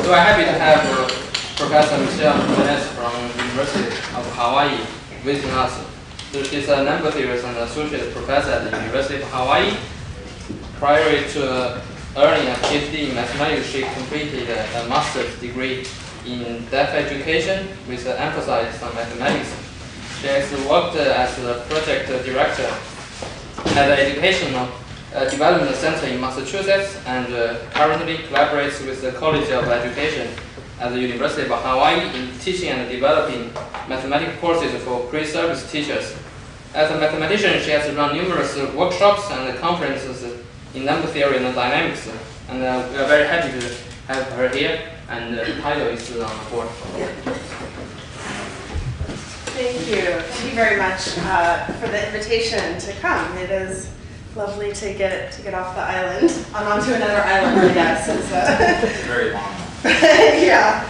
So I'm happy to have Professor Michelle from University of Hawaii visiting us. So she's a number theorist and associate professor at the University of Hawaii. Prior to earning a PhD in mathematics, she completed a master's degree in deaf education with emphasis on mathematics. She has worked as a project director at the Educational Development Center in Massachusetts and currently collaborates with the College of Education at the University of Hawaii in teaching and developing mathematics courses for pre-service teachers. As a mathematician, she has run numerous workshops and conferences in number theory and dynamics, and we are very happy to have her here, and the title is on the board. Thank you. Thank you very much for the invitation to come. It is lovely to get off the island and onto another island, I guess. Very long. Yeah.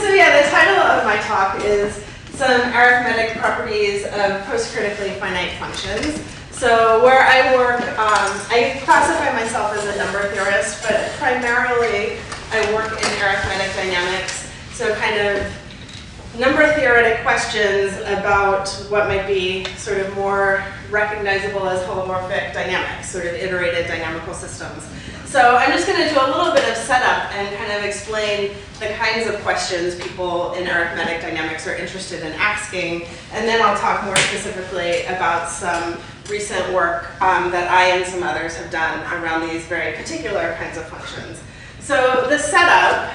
So yeah, the title of my talk is Some Arithmetic Properties of Post-Critically Finite Functions. So where I work, I classify myself as a number theorist, but primarily I work in arithmetic dynamics. So kind of number theoretic questions about what might be sort of more recognizable as holomorphic dynamics, sort of iterated dynamical systems. So I'm just going to do a little bit of setup and kind of explain the kinds of questions people in arithmetic dynamics are interested in asking, and then I'll talk more specifically about some recent work that I and some others have done around these very particular kinds of functions. So the setup,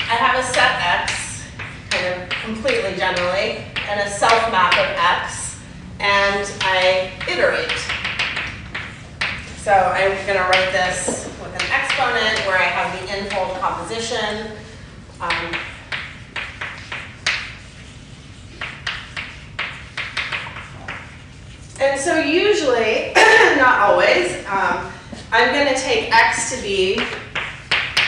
I have a set X, kind of completely generally, and a self-map of X, and I iterate. So I'm going to write this with an exponent where I have the n-fold composition. And so usually, not always, I'm going to take X to be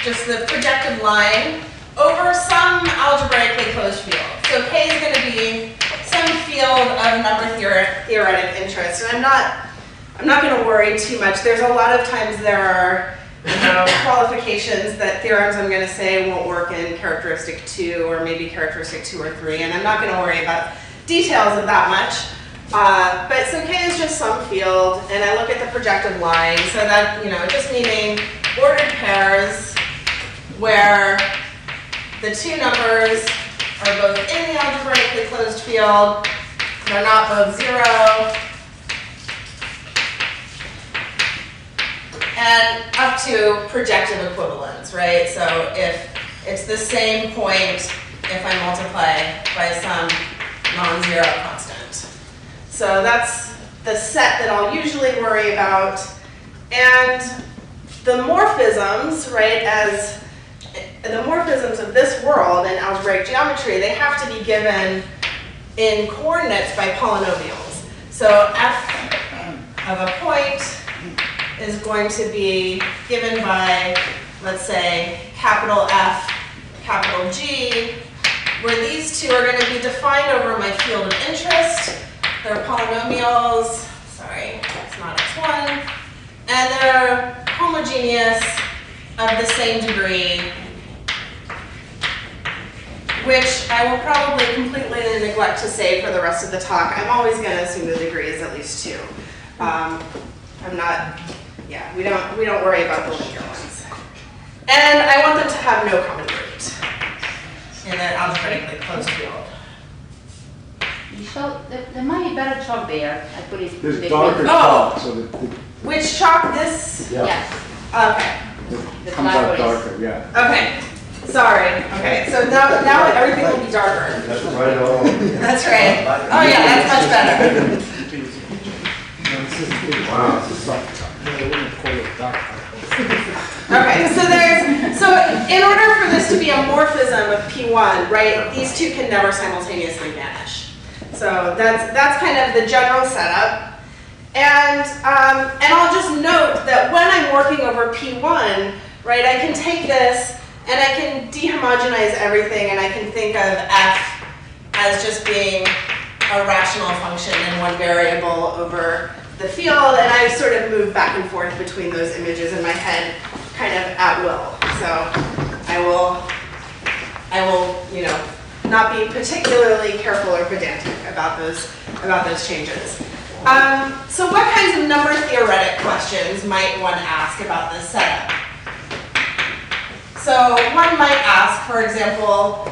just the projected line over some algebraically closed field. So K is going to be some field of number theoretic interest. And I'm not going to worry too much. There's a lot of times there are qualifications that theorems I'm going to say won't work in characteristic 2 or maybe characteristic 2 or 3, and I'm not going to worry about details of that much. But so K is just some field, and I look at the projected line, so that, just meaning ordered pairs where the two numbers are both in the algebraically closed field, they're not both 0, and up to projective equivalence, right? So if it's the same point if I multiply by some non-zero constant. So that's the set that I'll usually worry about. And the morphisms, right, as the morphisms of this world in algebraic geometry, they have to be given in coordinates by polynomials. So f of a point is going to be given by, let's say, capital F, capital G, where these two are going to be defined over my field of interest. They're polynomials, sorry, it's not x1, and they're homogeneous of the same degree, which I will probably completely neglect to say for the rest of the talk. I'm always going to assume the degree is at least 2. We don't worry about the linear ones. And I want them to have no common root in an algebraically closed field. So there might be better chalk there. I put it. There's darker chalk, so which chalk? This? Yeah. Yes. It comes out darker, yeah. Okay. Sorry. Okay. So now everything will be darker. That's right on. That's right. Oh yeah, that's much better. Wow, this is soft. Okay, so in order for this to be a morphism of P1, right, these two can never simultaneously vanish. So that's kind of the general setup. And I'll just note that when I'm working over P1, right, I can take this and I can dehomogenize everything, and I can think of F as just being a rational function in one variable over the field, and I sort of move back and forth between those images in my head kind of at will. So I will, not be particularly careful or pedantic about those changes. So what kinds of number theoretic questions might one ask about this setup? So one might ask, for example,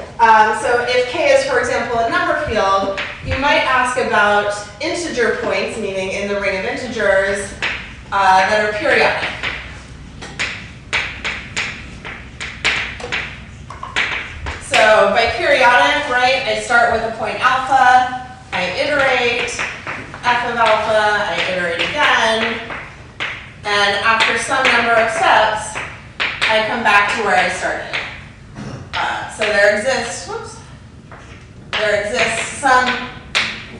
so if k is, for example, a number field, you might ask about integer points, meaning in the ring of integers, that are periodic. So by periodic, right, I start with a point alpha, I iterate, f of alpha, I iterate again, and after some number of steps, I come back to where I started. So there exists some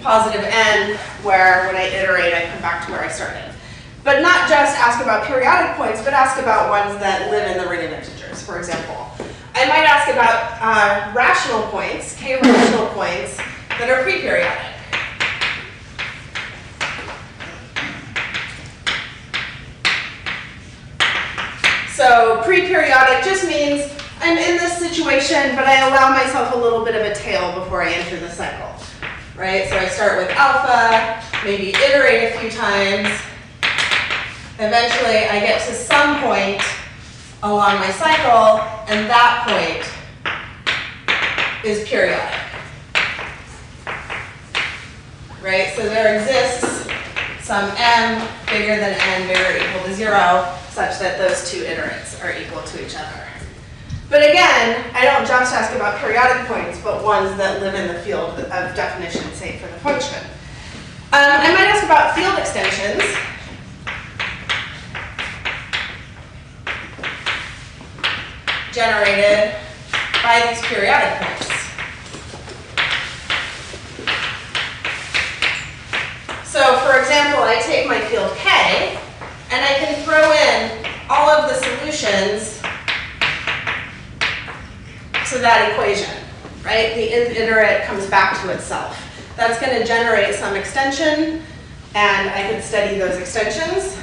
positive n where when I iterate, I come back to where I started. But not just ask about periodic points, but ask about ones that live in the ring of integers, for example. I might ask about rational points, k rational points, that are pre-periodic. So pre-periodic just means I'm in this situation, but I allow myself a little bit of a tail before I enter the cycle, right? So I start with alpha, maybe iterate a few times. Eventually, I get to some point along my cycle, and that point is periodic, right? So there exists some m bigger than n bigger or equal to 0, such that those two iterates are equal to each other. But again, I don't just ask about periodic points, but ones that live in the field of definition, say, for the function. I might ask about field extensions. Generated by these periodic points. So for example, I take my field K, and I can throw in all of the solutions to that equation, right? The nth iterate comes back to itself. That's going to generate some extension, and I could study those extensions.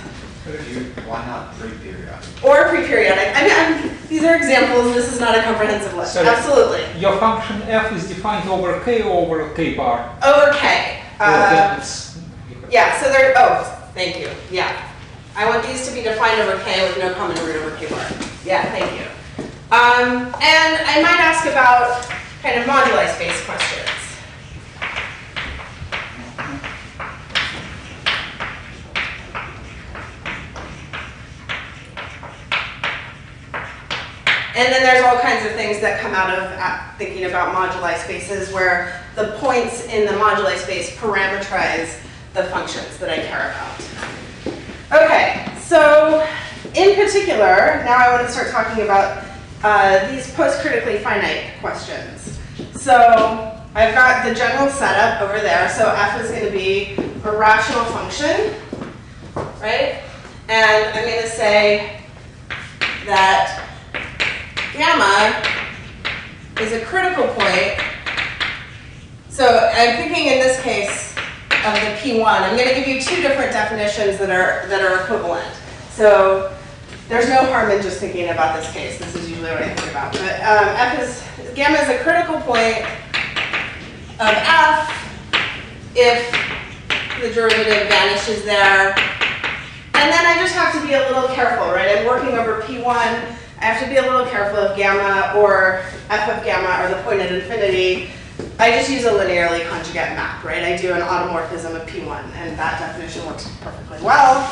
Why not pre-periodic? Or pre-periodic. I mean, these are examples. This is not a comprehensive list. So absolutely. Your function f is defined over k or over k bar? Over k. Yeah, so they're, oh, thank you. Yeah. I want these to be defined over k with no common root over k bar. Yeah, thank you. And I might ask about kind of moduli space questions. And then there's all kinds of things that come out of thinking about moduli spaces where the points in the moduli space parameterize the functions that I care about. Okay, so in particular, now I want to start talking about these post-critically finite questions. So I've got the general setup over there. So f is going to be a rational function, right? And I'm going to say that gamma is a critical point. So I'm thinking in this case of the P1. I'm going to give you two different definitions that are equivalent. So there's no harm in just thinking about this case. This is usually what I think about. But gamma is a critical point of f if the derivative vanishes there. And then I just have to be a little careful, right? I'm working over P1. I have to be a little careful if gamma or f of gamma are the point at infinity. I just use a linearly conjugate map, right? I do an automorphism of P1, and that definition works perfectly well.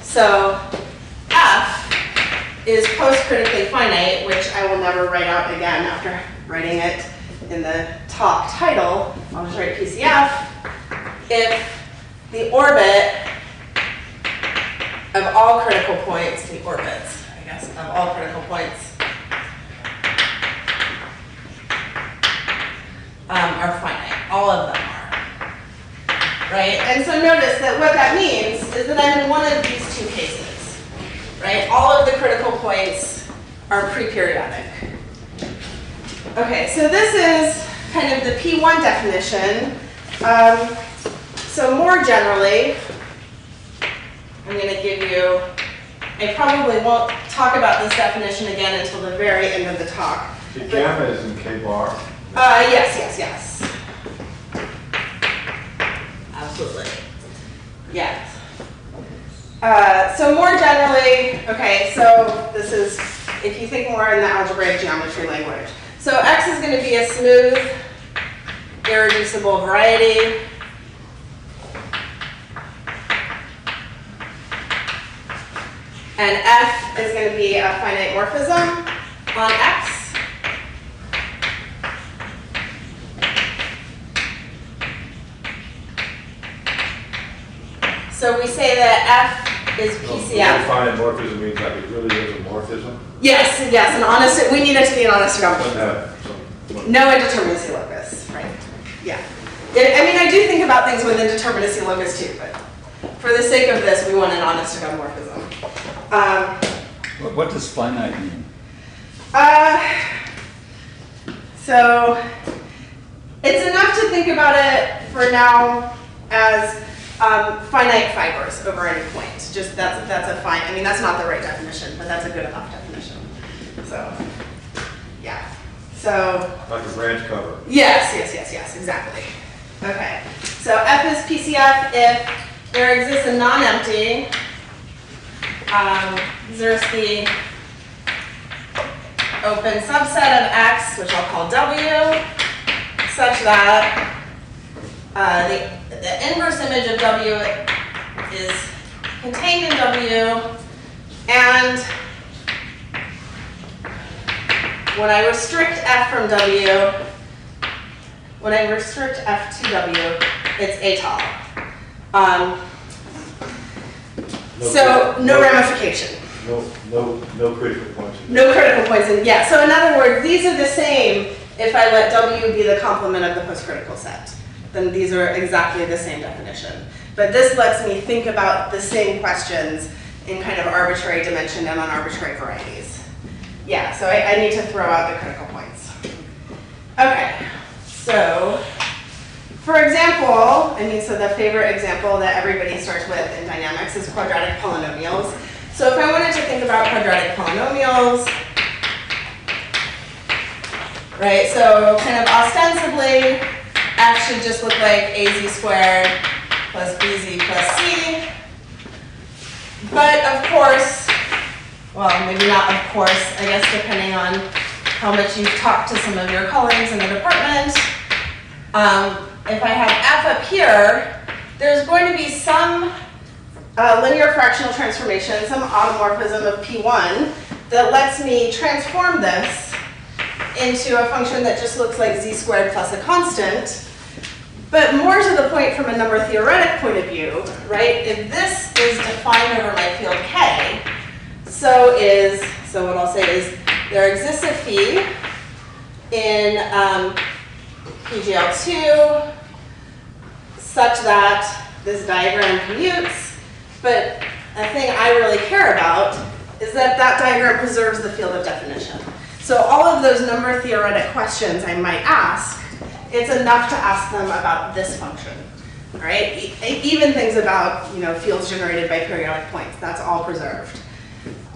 So f is post-critically finite, which I will never write out again after writing it in the talk title. I'll just write PCF. If the orbit of all critical points, the orbits, I guess, of all critical points are finite. All of them are. Right? And so notice that what that means is that I'm in one of these two cases. Right? All of the critical points are pre-periodic. Okay, so this is kind of the P1 definition. So more generally, I'm going to give you I probably won't talk about this definition again until the very end of the talk. The gamma is in K bar. Yes. Absolutely. Yes. So more generally, okay, so this is, if you think more in the algebraic geometry language. So X is going to be a smooth, irreducible variety. And F is going to be a finite morphism on X. So we say that F is PCF. Finite morphism means that it really is a morphism. Yes, an honest, we need it to be an honest Doesn't morphism. have No indeterminacy locus, right? Yeah. I mean, I do think about things with indeterminacy locus too, but for the sake of this, we want an honest morphism. What does finite mean? So it's enough to think about it for now as finite fibers over any point. Just that's a fine. I mean, that's not the right definition, but that's a good enough definition. So yeah. So like a branch cover. yes, exactly. Okay. So F is PCF if there exists a non-empty Zariski open subset of X, which I'll call W, such that the inverse image of W is contained in W, and when I restrict F from W, when I restrict F to W, it's atal. So no ramification. No critical points. No critical points in, yeah. So in other words, these are the same if I let W be the complement of the postcritical set. Then these are exactly the same definition. But this lets me think about the same questions in kind of arbitrary dimension and on arbitrary varieties. Yeah, so I need to throw out the critical points. Okay, so for example, so the favorite example that everybody starts with in dynamics is quadratic polynomials. So if I wanted to think about quadratic polynomials, right, so kind of ostensibly, F should just look like AZ squared plus BZ plus C. But of course, well, maybe not of course, I guess depending on how much you've talked to some of your colleagues in the department. If I have F up here, there's going to be some linear fractional transformation, some automorphism of P1 that lets me transform this into a function that just looks like Z squared plus a constant. But more to the point from a number theoretic point of view, right? If this is defined over my field K, so what I'll say is there exists a phi in PGL2 such that this diagram commutes, but a thing I really care about is that that diagram preserves the field of definition. So all of those number theoretic questions I might ask, it's enough to ask them about this function, right? Even things about, fields generated by periodic points, that's all preserved.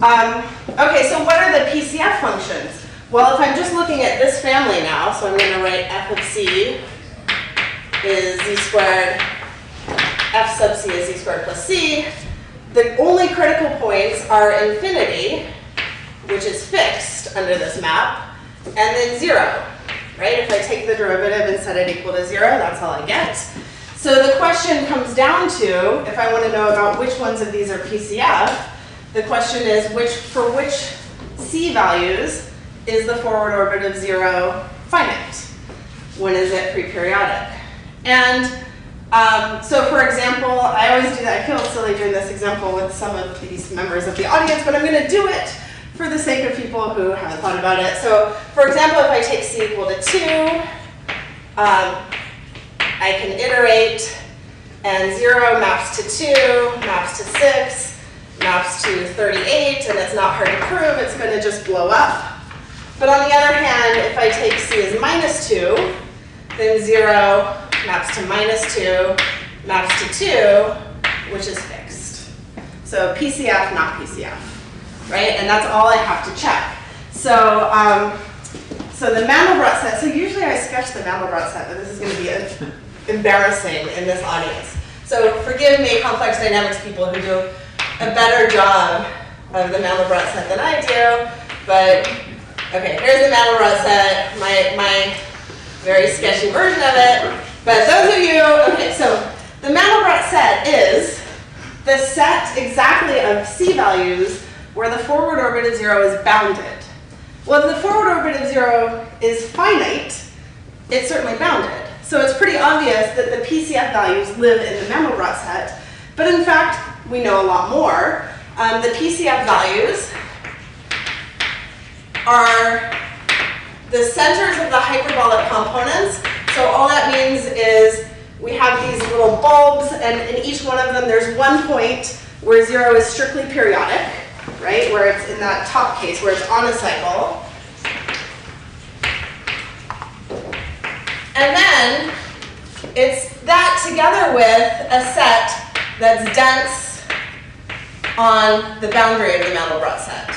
Okay, so what are the PCF functions? Well, if I'm just looking at this family now, so I'm going to write f of c is z squared, f sub c is z squared plus c. The only critical points are infinity, which is fixed under this map, and then 0, right? If I take the derivative and set it equal to 0, that's all I get. So the question comes down to, if I want to know about which ones of these are PCF, the question is for which c values is the forward orbit of 0 finite? When is it pre-periodic? And so for example, I always do that. I feel silly doing this example with some of these members of the audience, but I'm going to do it for the sake of people who haven't thought about it. So for example, if I take c equal to 2, I can iterate, and 0 maps to 2, maps to 6, maps to 38, and it's not hard to prove, it's going to just blow up. But on the other hand, if I take c as minus 2, then 0 maps to minus 2, maps to 2, which is fixed. So PCF, not PCF, right? And that's all I have to check. So, so the Mandelbrot set, so usually I sketch the Mandelbrot set, but this is going to be embarrassing in this audience. So forgive me, complex dynamics people who do a better job of the Mandelbrot set than I do, but okay, here's the Mandelbrot set, my very sketchy version of it. But those of you, okay, so the Mandelbrot set is the set exactly of C values where the forward orbit of 0 is bounded. Well, if the forward orbit of 0 is finite, it's certainly bounded. So it's pretty obvious that the PCF values live in the Mandelbrot set. But in fact, we know a lot more. The PCF values are the centers of the hyperbolic components. So all that means is we have these little bulbs, and in each one of them there's one point where 0 is strictly periodic, right? Where it's in that top case, where it's on a cycle. And then it's that together with a set that's dense on the boundary of the Mandelbrot set,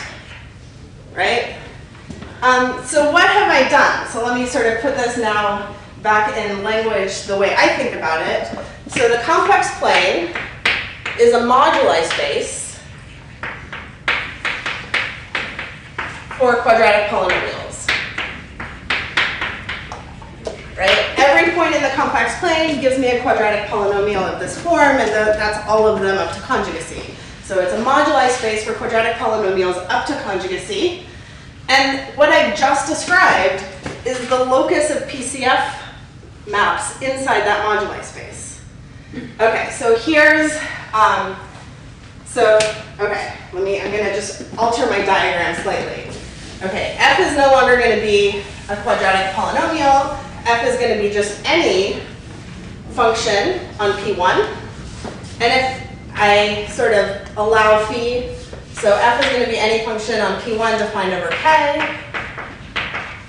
right? So what have I done? So let me sort of put this now back in language the way I think about it. So the complex plane is a moduli space for quadratic polynomials, right? Every point in the complex plane gives me a quadratic polynomial of this form, and that's all of them up to conjugacy. So it's a moduli space for quadratic polynomials up to conjugacy. And what I've just described is the locus of PCF maps inside that moduli space. Okay, so here's, I'm gonna just alter my diagram slightly. Okay, f is no longer gonna be a quadratic polynomial. F is gonna be just any function on P1. And if I sort of allow phi, so f is gonna be any function on P1 defined over k.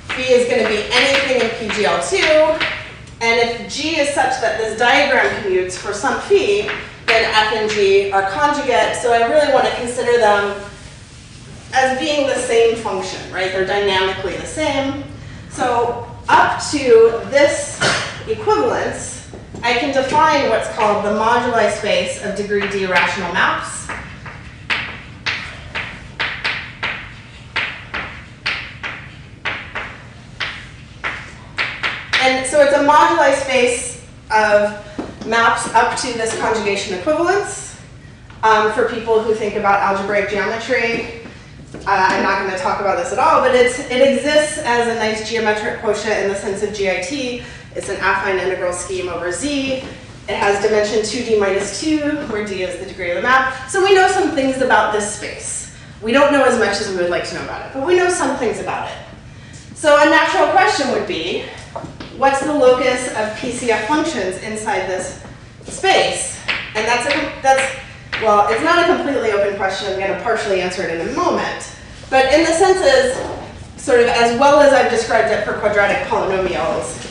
Phi is gonna be anything in PGL2. And if G is such that this diagram commutes for some phi, then F and G are conjugate. So I really want to consider them as being the same function, right? They're dynamically the same. So up to this equivalence, I can define what's called the moduli space of degree D rational maps. And so it's a moduli space of maps up to this conjugation equivalence. For people who think about algebraic geometry, I'm not going to talk about this at all, but it exists as a nice geometric quotient in the sense of GIT. It's an affine integral scheme over Z. It has dimension 2D minus 2, where D is the degree of the map. So we know some things about this space. We don't know as much as we would like to know about it, but we know some things about it. So a natural question would be, what's the locus of PCF functions inside this space? And well, it's not a completely open question. I'm going to partially answer it in a moment. But in the senses, sort of as well as I've described it for quadratic polynomials,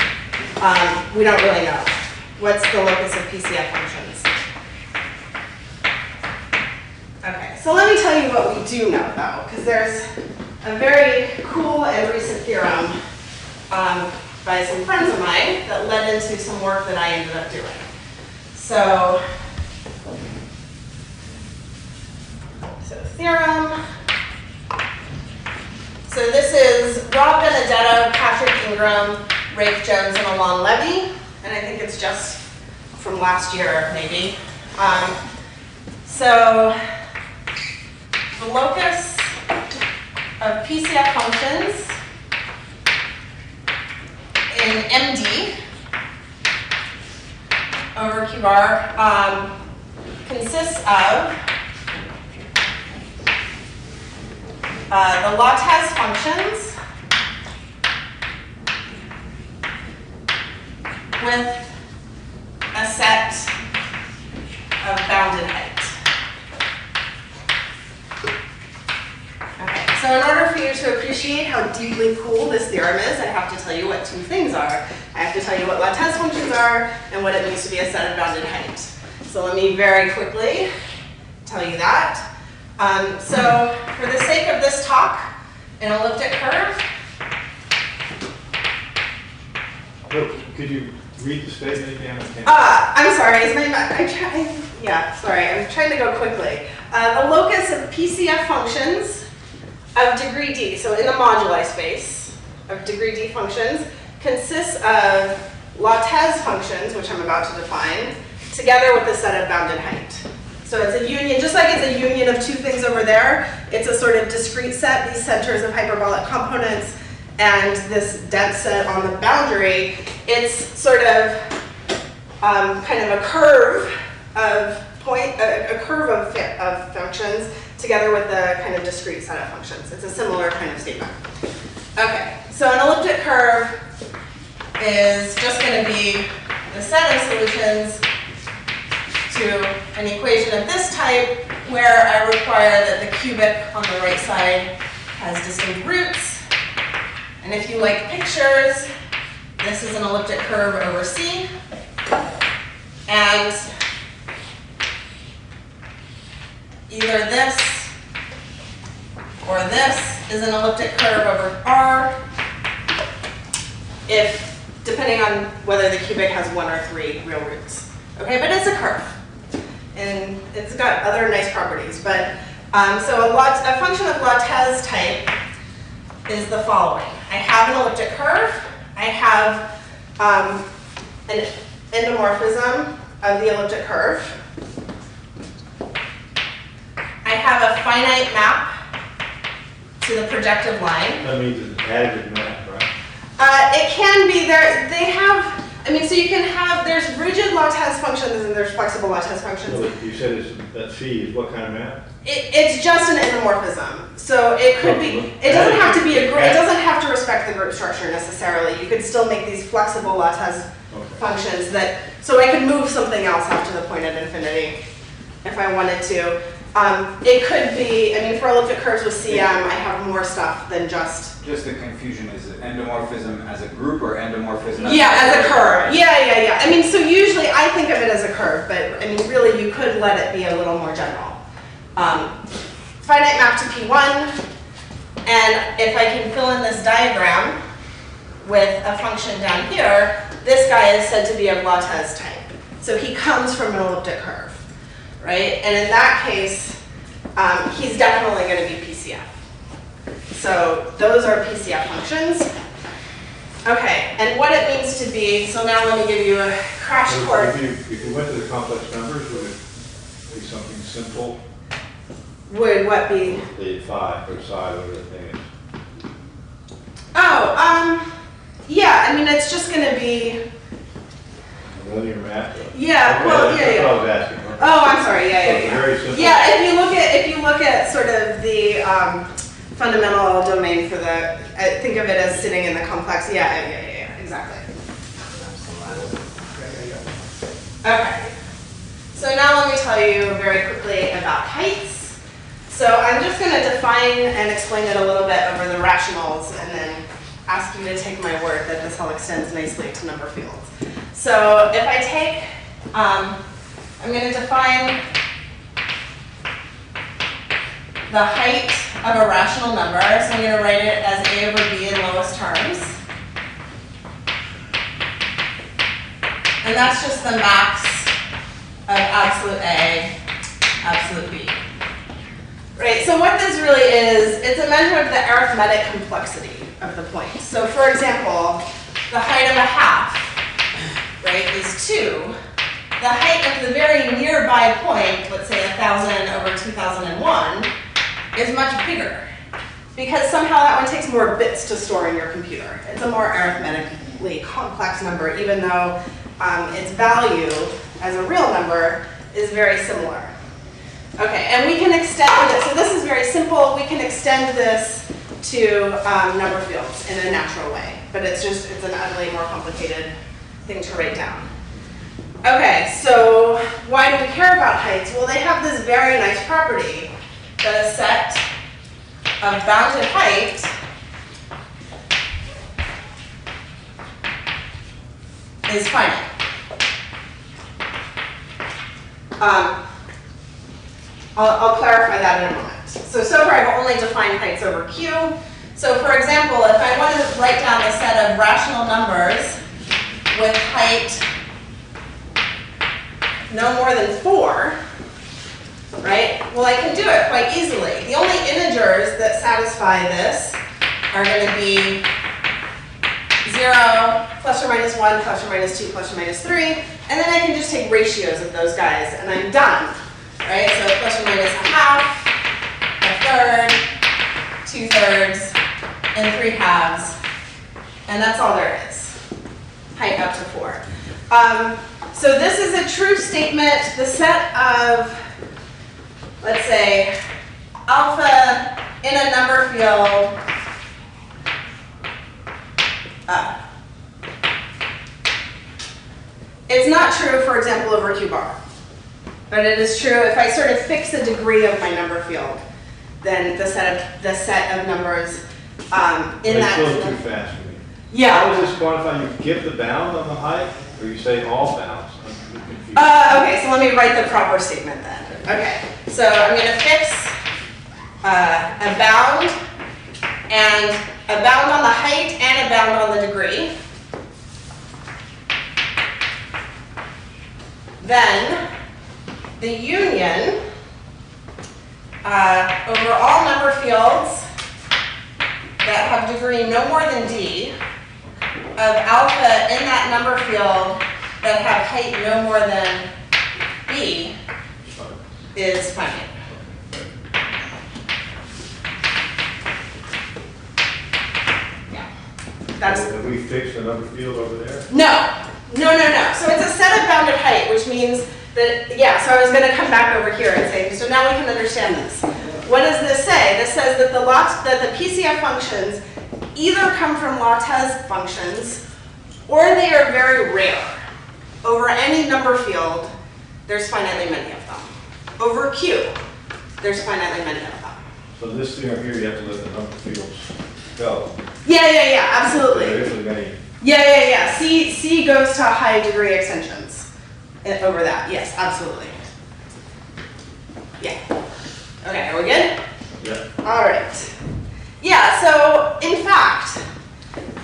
we don't really know. What's the locus of PCF functions? Okay, so let me tell you what we do know, though, because there's a very cool and recent theorem by some friends of mine that led into some work that I ended up doing. So theorem. So this is Rob Benedetto, Patrick Ingram, Rafe Jones, and Alon Levy. And I think it's just from last year, maybe. So the locus of PCF functions in MD over Q bar consists of the Lattès functions with a set of bounded height. Okay, so in order for you to appreciate how deeply cool this theorem is, I have to tell you what two things are. I have to tell you what Lattès functions are and what it means to be a set of bounded height. So let me very quickly tell you that. So for the sake of this talk, an elliptic curve. Could you read the statement again? I'm sorry, I'm trying to go quickly. The locus of PCF functions of degree D, so in the moduli space of degree D functions, consists of lattice functions, which I'm about to define, together with a set of bounded height. So it's a union, just like it's a union of two things over there, it's a sort of discrete set, these centers of hyperbolic components, and this dense set on the boundary. It's sort of kind of a curve of of functions together with a kind of discrete set of functions. It's a similar kind of statement. Okay, so an elliptic curve is just going to be the set of solutions to an equation of this type where I require that the cubic on the right side has distinct roots. And if you like pictures, this is an elliptic curve over C. And either this or this is an elliptic curve over R, depending on whether the cubic has 1 or 3 real roots. Okay, but it's a curve. And it's got other nice properties. But so a function of lattice type is the following. I have an elliptic curve. I have an endomorphism of the elliptic curve. I have a finite map to the projective line. That means it's additive map, right? It can be there. They have. So you can have. There's rigid lattice functions and there's flexible lattice functions. So you said that phi is what kind of map? It's just an endomorphism. So it could be. It doesn't have to be a group. It doesn't have to respect the group structure necessarily. You could still make these flexible lattice functions that. So I could move something else after the point of infinity if I wanted to. It could be. For elliptic curves with CM, I have more stuff than just. Just the confusion, is it endomorphism as a group or endomorphism as a curve? Yeah. So usually I think of it as a curve, but really you could let it be a little more general. Finite map to P1, and if I can fill in this diagram with a function down here, this guy is said to be of lattice type. So he comes from an elliptic curve, right? And in that case, he's definitely going to be PCF. So those are PCF functions. Okay, and what it means to be, so now let me give you a crash course. If you went to the complex numbers, would it be something simple? Would what be? The phi or psi, whatever the thing is. It's just going to be. Linear map? Yeah, okay, well, that's what I was asking. Okay. Oh, I'm sorry, Very simple. Yeah, if you look at sort of the fundamental domain for the, think of it as sitting in the complex. Yeah, exactly. Okay. So now let me tell you very quickly about heights. So I'm just going to define and explain it a little bit over the rationals and then ask you to take my word that this all extends nicely to number fields. So if I take, I'm going to define the height of a rational number. So I'm going to write it as a over b in lowest terms. And that's just the max of absolute A, absolute B. Right, so what this really is, it's a measure of the arithmetic complexity of the point. So for example, the height of a half, right, is 2. The height of the very nearby point, let's say 1,000 over 2001, is much bigger. Because somehow that one takes more bits to store in your computer. It's a more arithmetically complex number, even though its value as a real number is very similar. Okay, and we can extend it. So this is very simple. We can extend this to number fields in a natural way. But it's an utterly more complicated thing to write down. Okay, so why do we care about heights? Well, they have this very nice property that a set of bounded height is finite. I'll clarify that in a moment. So far I've only defined heights over Q. So for example, if I want to write down a set of rational numbers with height no more than 4, right? Well, I can do it quite easily. The only integers that satisfy this are going to be 0, plus or minus 1, plus or minus 2, plus or minus 3, and then I can just take ratios of those guys, and I'm done, right? So plus or minus a half, a third, 2/3, and 3/2, and that's all there is. Height up to 4. So this is a true statement. The set of, let's say, alpha in a number field it's not true, for example, over Q bar. But it is true if I sort of fix the degree of my number field, then the set of numbers in that. It's still too fast for me. Yeah. How does this quantify? You give the bound on the height, or you say all bounds? I'm confused. Okay, so let me write the proper statement then. Okay, so I'm going to fix a bound on the height and a bound on the degree. Then the union over all number fields that have degree no more than d of alpha in that number field that have height no more than b is finite. Yeah, that's. Have we fixed the number field over there? No. So it's a set of bounded height, which means that, yeah, so I was going to come back over here and say, so now we can understand this. What does this say? This says that the PCF functions either come from Lattès functions or they are very rare. Over any number field, there's finitely many of them. Over Q, there's finitely many of them. So this theorem here, you have to let the number fields go. Yeah, absolutely. There isn't any. Yeah. C goes to high degree extensions over that. Yes, absolutely. Yeah. Okay, are we good? Yeah. All right. Yeah, so in fact,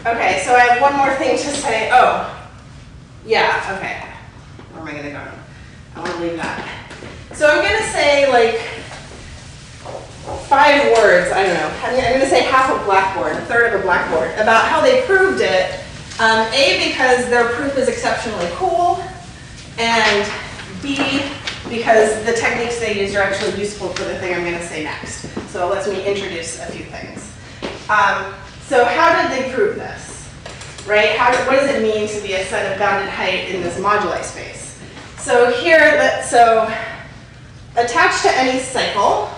okay, so I have one more thing to say. Oh, yeah, okay. Where am I going to go? I want to leave that. So I'm going to say like 5 words, I don't know. I'm going to say half a blackboard, a third of a blackboard, about how they proved it. A, because their proof is exceptionally cool, and B, because the techniques they used are actually useful for the thing I'm going to say next. So it lets me introduce a few things. So how did they prove this? Right? What does it mean to be a set of bounded height in this moduli space? So here, attached to any cycle,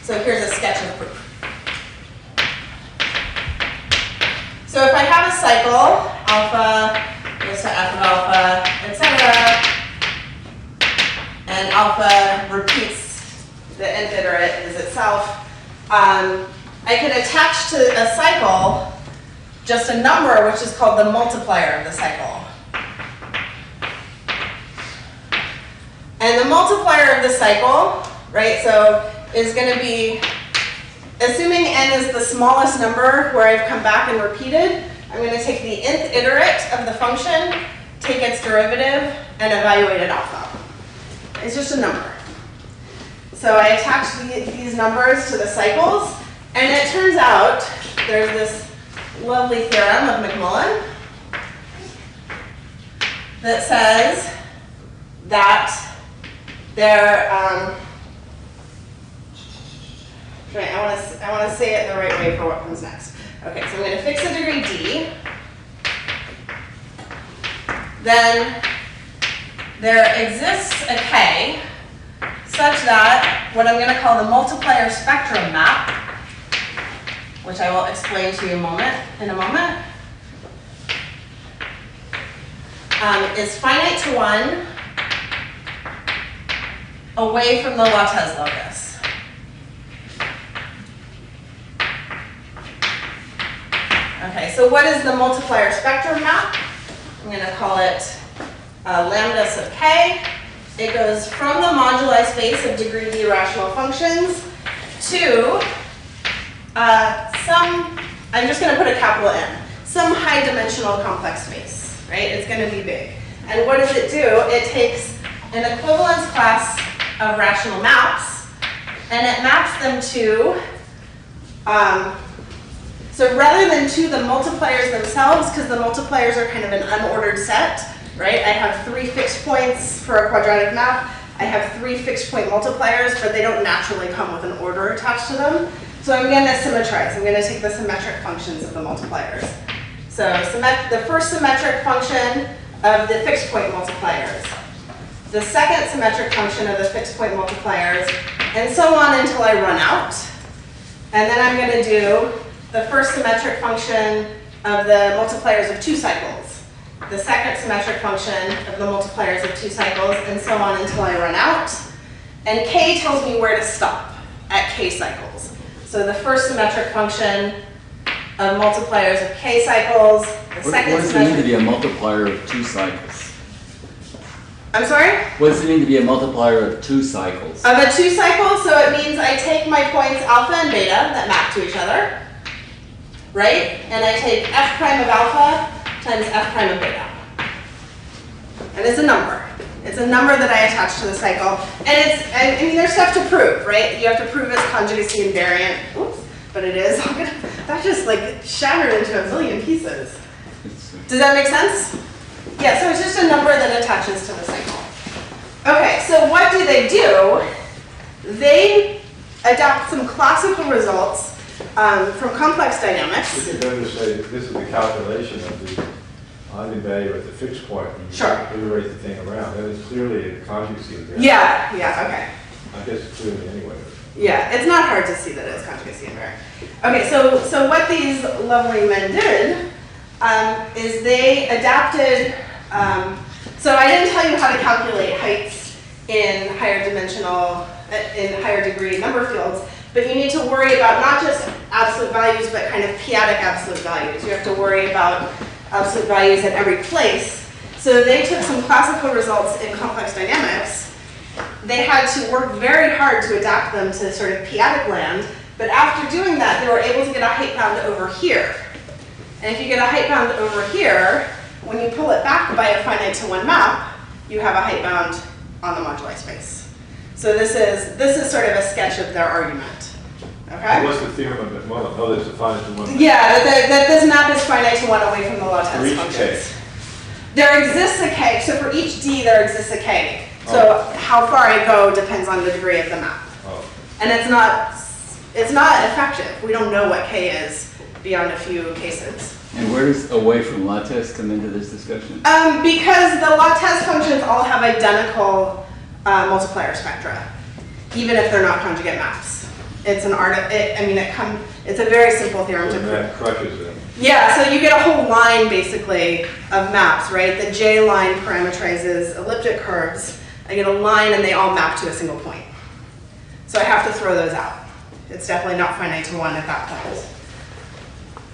so here's a sketch of proof. So if I have a cycle, alpha goes to f of alpha, etc., and alpha repeats the nth iterate is itself, I could attach to a cycle just a number which is called the multiplier of the cycle. And the multiplier of the cycle, right, so is going to be, assuming n is the smallest number where I've come back and repeated, I'm going to take the nth iterate of the function, take its derivative, and evaluate it alpha. It's just a number. So I attach these numbers to the cycles, and it turns out there's this lovely theorem of McMullen that says that I want to say it the right way for what comes next. Okay, so I'm going to fix the degree d. Then there exists a k such that what I'm going to call the multiplier spectrum map, which I will explain to you in a moment, is finite to 1 away from the Lattès locus. Okay, so what is the multiplier spectrum map? I'm going to call it lambda sub k. it goes from the moduli space of degree d rational functions to some, I'm just going to put a capital M, some high dimensional complex space, right? It's going to be big. And what does it do? It takes an equivalence class of rational maps, and it maps them to, so rather than to the multipliers themselves, because the multipliers are kind of an unordered set, right? I have 3 fixed points for a quadratic map. I have 3 fixed point multipliers, but they don't naturally come with an order attached to them. So I'm going to symmetrize. I'm going to take the symmetric functions of the multipliers. So the first symmetric function of the fixed point multipliers, the second symmetric function of the fixed point multipliers, and so on until I run out. And then I'm going to do the first symmetric function of the multipliers of 2 cycles, the second symmetric function of the multipliers of 2 cycles, and so on until I run out. And k tells me where to stop at k cycles. So the first symmetric function of multipliers of k cycles, the second What does it mean to be a multiplier of 2 cycles? I'm sorry? What does it mean to be a multiplier of 2 cycles? Of a 2 cycle, so it means I take my points alpha and beta that map to each other, right? And I take f prime of alpha times f prime of beta. And it's a number. It's a number that I attach to the cycle. And I mean, there's stuff to prove, right? You have to prove its conjugacy invariant. Oops, but it is. That just like shattered into a zillion pieces. Does that make sense? Yeah, so it's just a number that attaches to the cycle. Okay, so what do? They adopt some classical results from complex dynamics. We can better say this is the calculation of the eigenvalue at the fixed point. You Sure. iterate the thing around. That is clearly a conjugacy invariant. Yeah, okay. I guess it's clearly anyway. Yeah, it's not hard to see that it's conjugacy invariant. Okay, so what these lovely men did is they adapted, so I didn't tell you how to calculate heights in higher dimensional, in higher degree number fields, but you need to worry about not just absolute values, but kind of p-adic absolute values. You have to worry about absolute values at every place. So they took some classical results in complex dynamics. They had to work very hard to adapt them to sort of p-adic land, but after doing that, they were able to get a height bound over here. And if you get a height bound over here, when you pull it back by a finite to 1 map, you have a height bound on the moduli space. So this is sort of a sketch of their argument. Okay? What's the theorem of it? Well, no, there's a finite to 1. Yeah, that this map is finite to 1 away from the law For test each functions. k. There exists a k, so for each d there exists a k. So how far I go depends on the degree of the map. Oh. And it's not effective. We don't know what k is beyond a few cases. And where does away from lattice come into this discussion? Because the lattice functions all have identical multiplier spectra, even if they're not conjugate maps. It's an it's a very simple theorem to And prove. that crushes it. Yeah, so you get a whole line basically of maps, right? The J line parameterizes elliptic curves. I get a line and they all map to a single point. So I have to throw those out. It's definitely not finite to 1 at that point.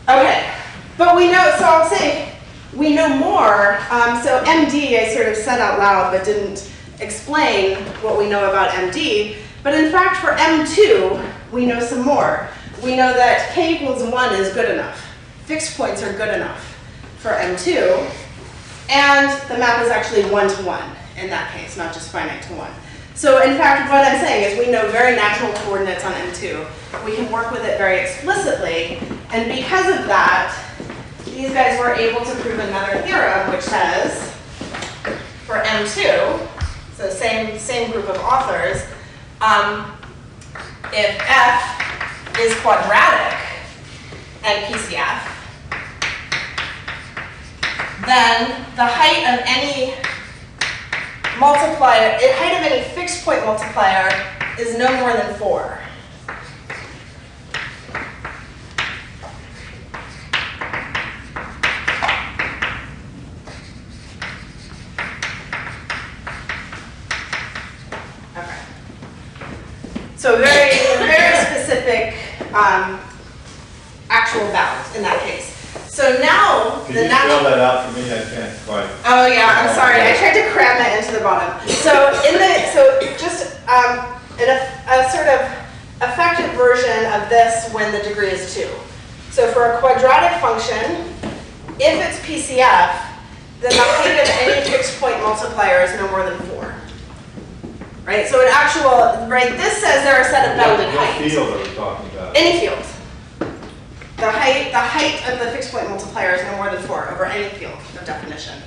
Okay, but we know, so I'll say, we know more. So MD I sort of said out loud but didn't explain what we know about MD. But in fact for M2, we know some more. We know that k equals 1 is good enough. Fixed points are good enough for M2. And the map is actually 1 to 1 in that case, not just finite to 1. So in fact, what I'm saying is we know very natural coordinates on M2. We can work with it very explicitly. And because of that, these guys were able to prove another theorem which says for M2, so same group of authors, if f is quadratic and PCF, then the height of any multiplier, height of any fixed point multiplier is no more than 4. Okay. So very specific actual bounds in that case. So now, Can the you spell natural. that out for me? I can't quite. Oh yeah, I'm sorry. I tried to cram that into the bottom. So just a sort of effective version of this when the degree is 2. So for a quadratic function, if it's PCF, then the height of any fixed point multiplier is no more than 4. Right? So this says there are a set of bounded What heights. field are we talking about? Any field. The height of the fixed point multiplier is no more than 4 over any field of definition.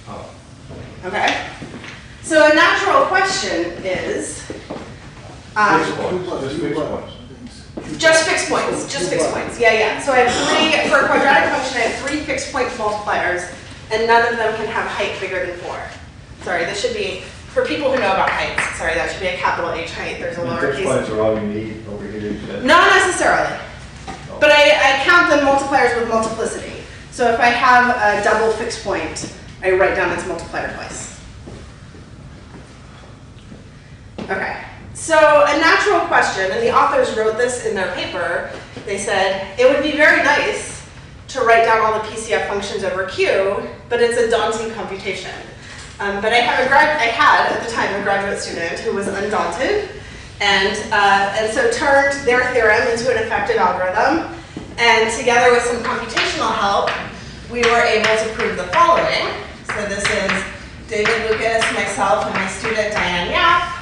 Oh. Okay? So a natural question is Fixed points, just fixed points. just fixed points. Just fixed points. Yeah. So I have for a quadratic function, I have 3 fixed point multipliers, and none of them can have height bigger than 4. Sorry, this should be, for people who know about heights, sorry, that should be a capital H height. There's a And lowercase. fixed points are all you need over here, you said? Not necessarily. But I count the multipliers with multiplicity. So if I have a double fixed point, I write down its multiplier twice. Okay. So a natural question, and the authors wrote this in their paper, they said, it would be very nice to write down all the PCF functions over Q, but it's a daunting computation. But I had at the time a graduate student who was undaunted, and so turned their theorem into an effective algorithm. And together with some computational help, we were able to prove the following. So this is David Lucas, myself, and my student Diane Yap.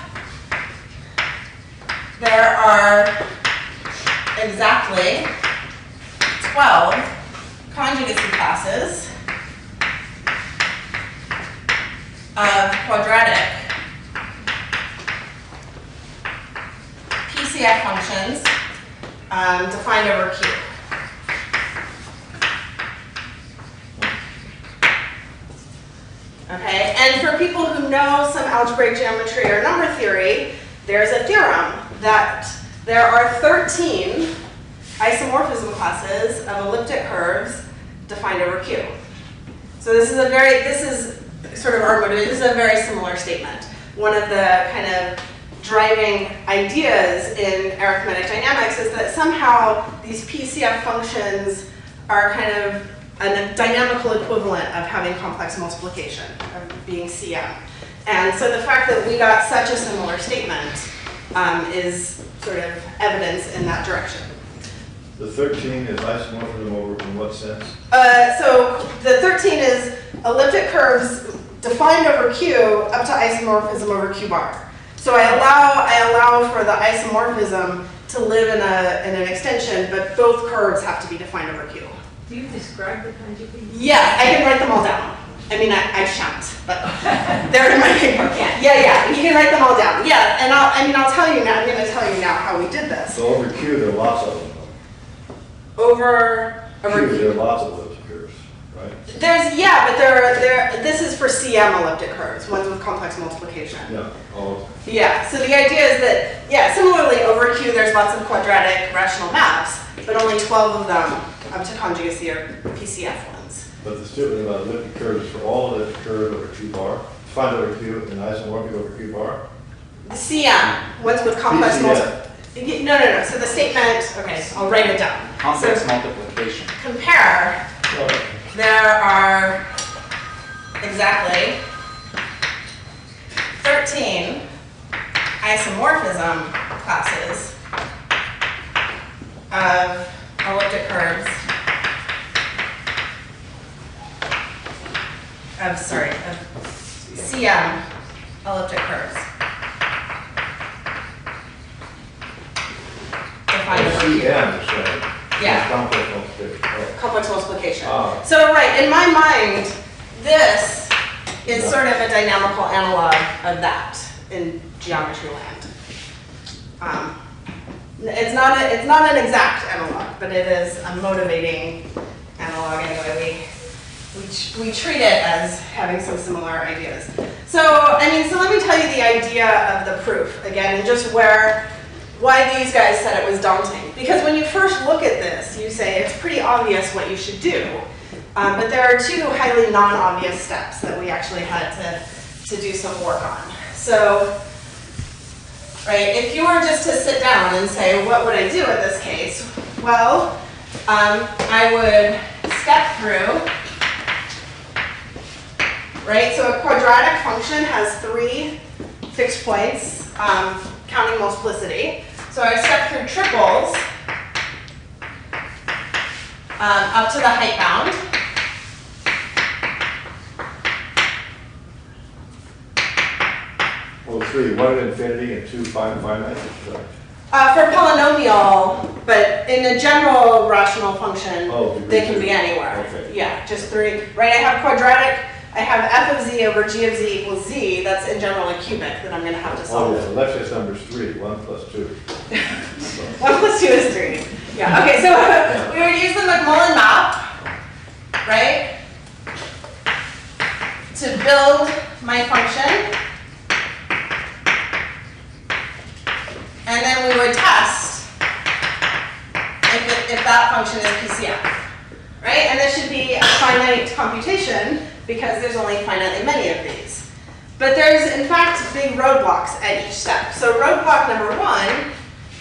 There are exactly 12 conjugacy classes of quadratic PCF functions defined over Q. Okay, and for people who know some algebraic geometry or number theory, there's a theorem that there are 13 isomorphism classes of elliptic curves defined over Q. So this is sort of our motivation. This is a very similar statement. One of the kind of driving ideas in arithmetic dynamics is that somehow these PCF functions are kind of a dynamical equivalent of having complex multiplication, of being CM. And so the fact that we got such a similar statement is sort of evidence in that direction. The 13 is isomorphism over in what sense? So the 13 is elliptic curves defined over Q up to isomorphism over Q bar. So I allow for the isomorphism to live in an extension, but both curves have to be defined over Q. Do you describe the conjugate? Yeah, I can write them all down. I mean, I shan't, but they're in my paper. Yeah, you can write them all down. Yeah, and I'll tell you now. I'm going to tell you now how we did this. So over Q, there are lots of them. Over Q, there are lots of elliptic curves, right? This is for CM elliptic curves, ones with complex multiplication. Yeah. Oh. Yeah, so the idea is that, similarly over Q there's lots of quadratic rational maps, but only 12 of them up to conjugacy are PCF ones. But the stupid about elliptic curves is for all elliptic curves over Q bar, find over Q and isomorphic over Q bar. The CM, ones with complex PCF. multiplication. No. So the statement, okay, I'll write it down. Complex So multiplication. compare, there are exactly 13 isomorphism classes of elliptic curves of CM elliptic curves. Defined over Q. CM, you're saying. Yeah. Complex multiplication. Oh. Complex multiplication. Ah. So right, in my mind, this is sort of a dynamical analog of that in geometry land. It's not an exact analog, but it is a motivating analog anyway. We treat it as having some similar ideas. So let me tell you the idea of the proof again, and just why these guys said it was daunting. Because when you first look at this, you say it's pretty obvious what you should do. But there are two highly non-obvious steps that we actually had to do some work on. So, right, if you were just to sit down and say, what would I do in this case? Well, I would step through, right? So a quadratic function has 3 fixed points, counting multiplicity. So I step through triples up to the height bound. Well, 3, 1 at infinity and 2 finite. For polynomial, but in a general rational function, Oh, they can be anywhere. Okay. Yeah, just 3. Right, I have quadratic, I have f of z over g of z equals z. That's in general a cubic that I'm going to have to Oh, solve. yeah, the left-hand number is 3, 1 plus 2. 1 plus 2 is 3. Yeah, okay, so we would use the McMullen map, right, to build my function. And then we would test if that function is PCF, right? And this should be a finite computation because there's only finitely many of these. But there's, in fact, big roadblocks at each step. So roadblock number 1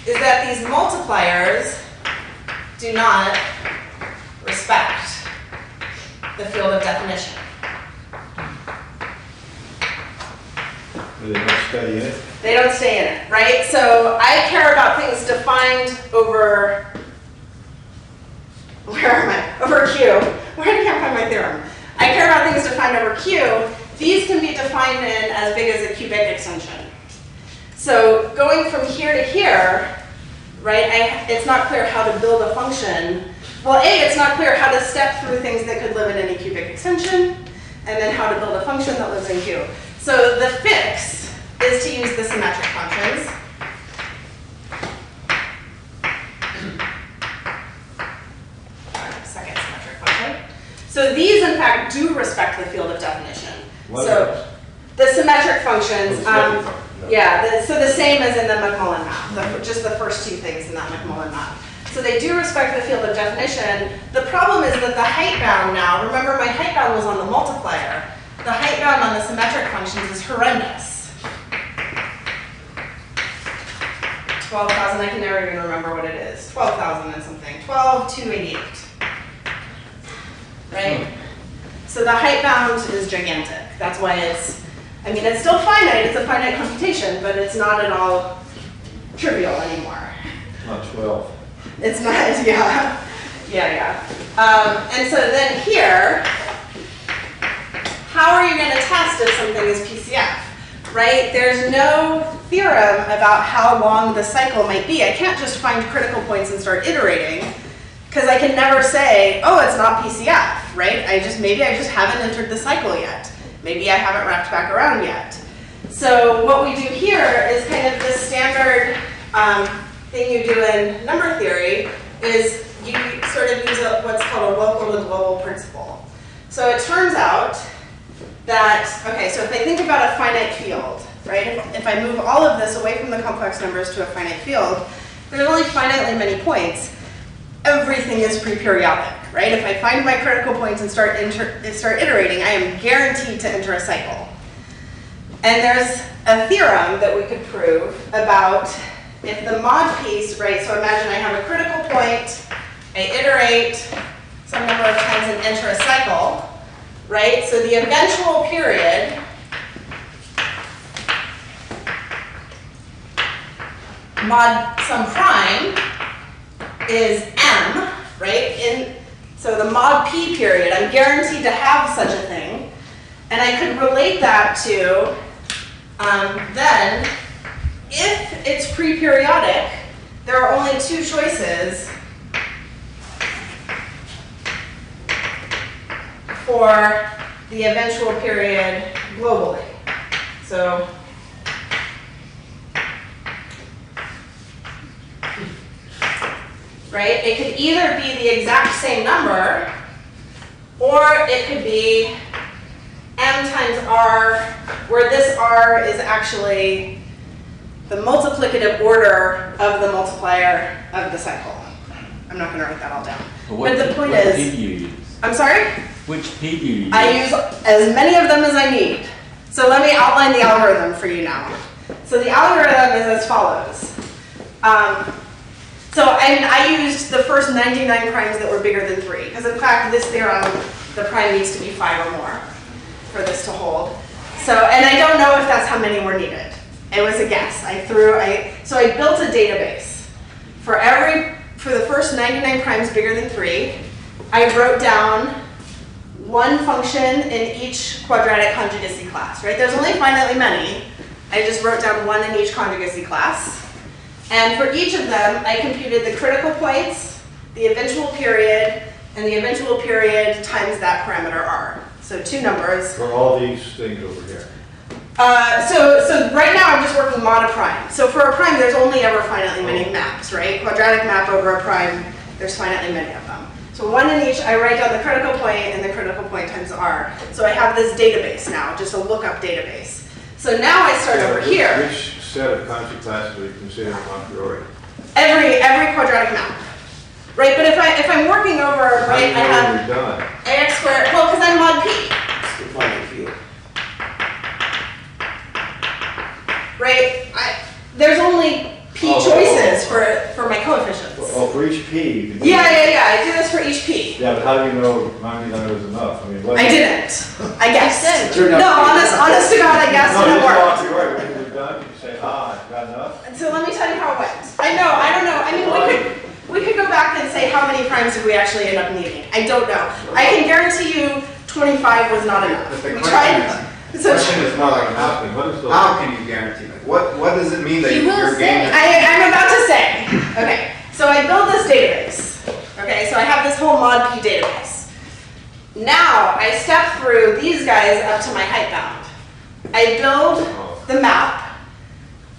is that these multipliers do not respect the field of definition. They don't stay in it. They don't stay in it, right? So I care about things defined over, where am I? Over Q. Where I can't find my theorem. I care about things defined over Q. These can be defined in as big as a cubic extension. So going from here to here, right, it's not clear how to build a function. Well, A, it's not clear how to step through things that could live in any cubic extension, and then how to build a function that lives in Q. So the fix is to use the symmetric functions. Second symmetric function. So these, in fact, do respect the field of definition. What So else? the symmetric functions, Oh, the yeah, so the same as in the McMullen map, just the first 2 things in that McMullen map. So they do respect the field of definition. The problem is that the height bound now, remember my height bound was on the multiplier. The height bound on the symmetric functions is horrendous. 12,000, I can never even remember what it is. 12,000 and something. 12,288. Right? So the height bound is gigantic. That's why it's still finite. It's a finite computation, but it's not at all trivial anymore. Not 12. It's not, yeah. And so then here, how are you going to test if something is PCF? Right? There's no theorem about how long the cycle might be. I can't just find critical points and start iterating, because I can never say, oh, it's not PCF, right? Maybe I just haven't entered the cycle yet. Maybe I haven't wrapped back around yet. So what we do here is kind of the standard thing you do in number theory is you sort of use what's called a local to global principle. So it turns out that, okay, so if I think about a finite field, right? If I move all of this away from the complex numbers to a finite field, there's only finitely many points. Everything is pre-periodic, right? If I find my critical points and start iterating, I am guaranteed to enter a cycle. And there's a theorem that we could prove about if the mod piece, right? So imagine I have a critical point, I iterate some number of times and enter a cycle, right? So the eventual period mod some prime is m, right? So the mod p period, I'm guaranteed to have such a thing. And I could relate that to then, if it's pre-periodic, there are only 2 choices for the eventual period globally. So right? It could either be the exact same number, or it could be m times r, where this r is actually the multiplicative order of the multiplier of the cycle. I'm not going to write that all down. But the point What is, P do you use? I'm sorry? Which P do you use? I use as many of them as I need. So let me outline the algorithm for you now. So the algorithm is as follows. So So I used the first 99 primes that were bigger than 3, because in fact, this theorem, the prime needs to be 5 or more for this to hold. So, and I don't know if that's how many were needed. It was a guess. So I built a database. For the first 99 primes bigger than 3, I wrote down one function in each quadratic conjugacy class, right? There's only finitely many. I just wrote down one in each conjugacy class. And for each of them, I computed the critical points, the eventual period, and the eventual period times that parameter r. So 2 numbers. For all these things over here. So right now I'm just working mod a prime. So for a prime, there's only ever finitely many maps, right? Quadratic map over a prime, there's finitely many of them. So one in each, I write down the critical point and the critical point times r. So I have this database now, just a lookup database. So now I start over here. Which set of conjugate classes are you considering a priori? Every quadratic map. Right, but if I'm working over, right, I have You're done. ax squared, well, because I'm mod p. Define the field. Right? There's only p choices for my coefficients. Oh, for each p, you can do Yeah, that. I do this for each p. Yeah, but how do you know 99 was enough? I mean, what? I didn't. I guessed. It turned out No, to be- honest to God, I guessed No, and it you're worked. exactly right. When you're done, you say, got enough? And so let me tell you how it went. I don't know. I mean, we could go back and say how many primes did we actually end up needing. I don't know. I can guarantee you 25 was not enough. But the We question tried. is, the question is more like Ask me, what is the? how can you guarantee that? What does it mean that He will you're say. gaining? I'm about to say. Okay, so I build this database. Okay, so I have this whole mod p database. Now I step through these guys up to my height bound. I build the map.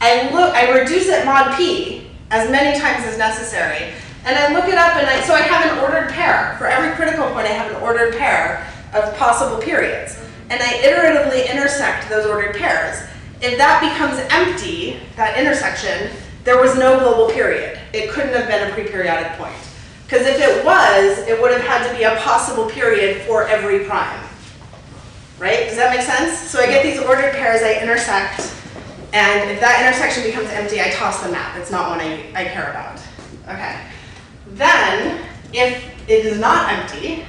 I reduce it mod p as many times as necessary, and I look it up, and so I have an ordered pair. For every critical point, I have an ordered pair of possible periods, and I iteratively intersect those ordered pairs. If that becomes empty, that intersection, there was no global period. It couldn't have been a pre-periodic point. Because if it was, it would have had to be a possible period for every prime. Right? Does that make sense? So I get these ordered pairs, I intersect, and if that intersection becomes empty, I toss the map. It's not one I care about. Okay. Then, if it is not empty,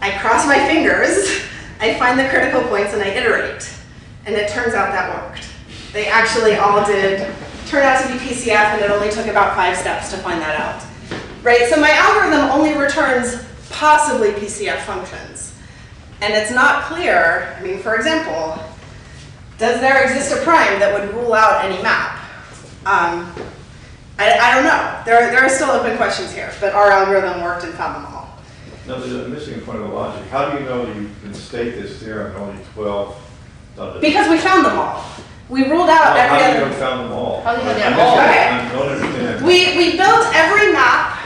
I cross my fingers, I find the critical points, and I iterate. And it turns out that worked. They actually all turned out to be PCF, and it only took about 5 steps to find that out. Right, so my algorithm only returns possibly PCF functions. And it's not clear, I mean, for example, does there exist a prime that would rule out any map? I don't know. There are still open questions here, but our algorithm worked and found them all. No, there's a missing point of the logic. How do you know you can state this theorem in only 12? Because we found them all. We ruled out How every do you other. know found them all? How do you know I they're guess all? I don't understand. We built every map,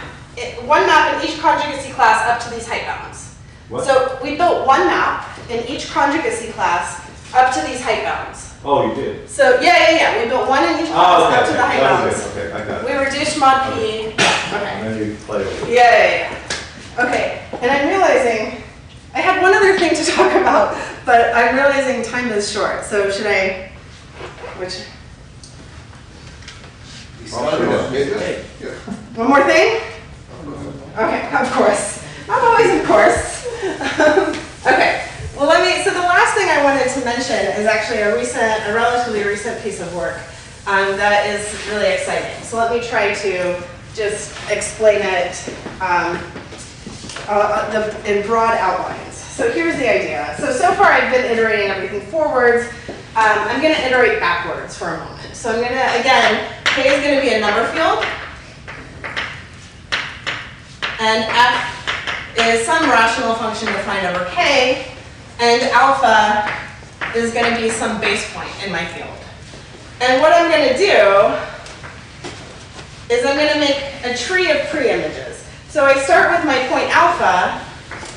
one map in each conjugacy class up to these height bounds. What? So we built one map in each conjugacy class up to these height bounds. Oh, you did? So yeah. We built one in each class Oh, okay, up to the height bounds. okay, I got it. We reduced mod p. And Okay. then you play with it. Yeah. Okay. And I'm realizing I had one other thing to talk about, but I'm realizing time is short. So should I? Which? You started sure. it. One more thing? Okay, of course. I'm always of course. Okay, well so the last thing I wanted to mention is actually a relatively recent piece of work that is really exciting. So let me try to just explain it in broad outlines. So here's the idea. So far I've been iterating everything forwards. I'm going to iterate backwards for a moment. So I'm going to, again, K is going to be a number field. And F is some rational function defined over K. And alpha is going to be some base point in my field. And what I'm going to do is I'm going to make a tree of pre-images. So I start with my point alpha,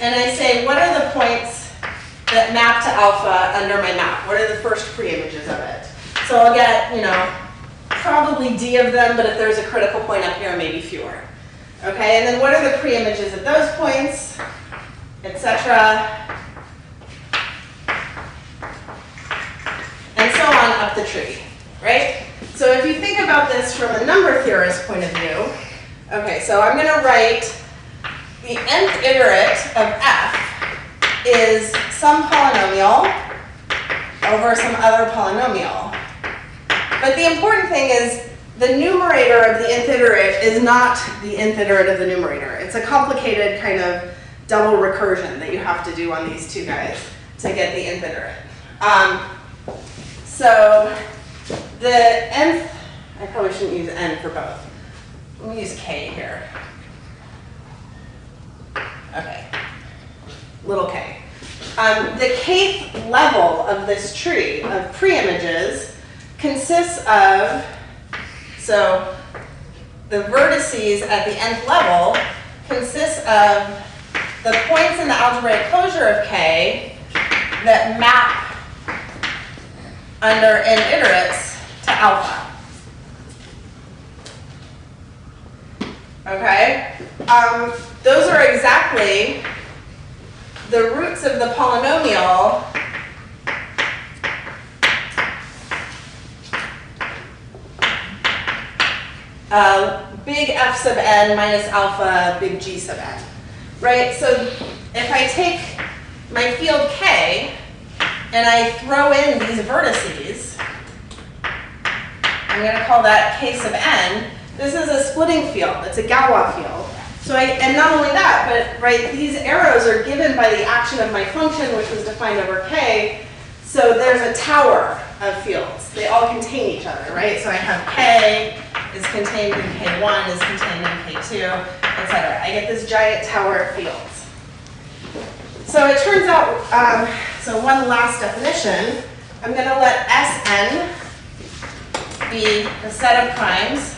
and I say, what are the points that map to alpha under my map? What are the first pre-images of it? So I'll get, probably D of them, but if there's a critical point up here, maybe fewer. Okay, and then what are the pre-images of those points, etc. And so on up the tree, right? So if you think about this from a number theorist point of view, Okay, so I'm gonna write the nth iterate of f is some polynomial over some other polynomial. But the important thing is the numerator of the nth iterate is not the nth iterate of the numerator. It's a complicated kind of double recursion that you have to do on these two guys to get the nth iterate. So the nth, I probably shouldn't use n for both. Let me use k here. Okay, little k. The kth level of this tree of preimages consists of, so the vertices at the nth level consists of the points in the algebraic closure of k that map under n iterates to alpha. Okay? Those are exactly the roots of the polynomial big F sub n minus alpha big G sub n. Right? So if I take my field K and I throw in these vertices, I'm going to call that K sub n. This is a splitting field. It's a Galois field. So and not only that, but right, these arrows are given by the action of my function, which was defined over K. So there's a tower of fields. They all contain each other, right? So I have K is contained in K1, is contained in K2, etc. I get this giant tower of fields. So it turns out, so one last definition, I'm going to let Sn be a set of primes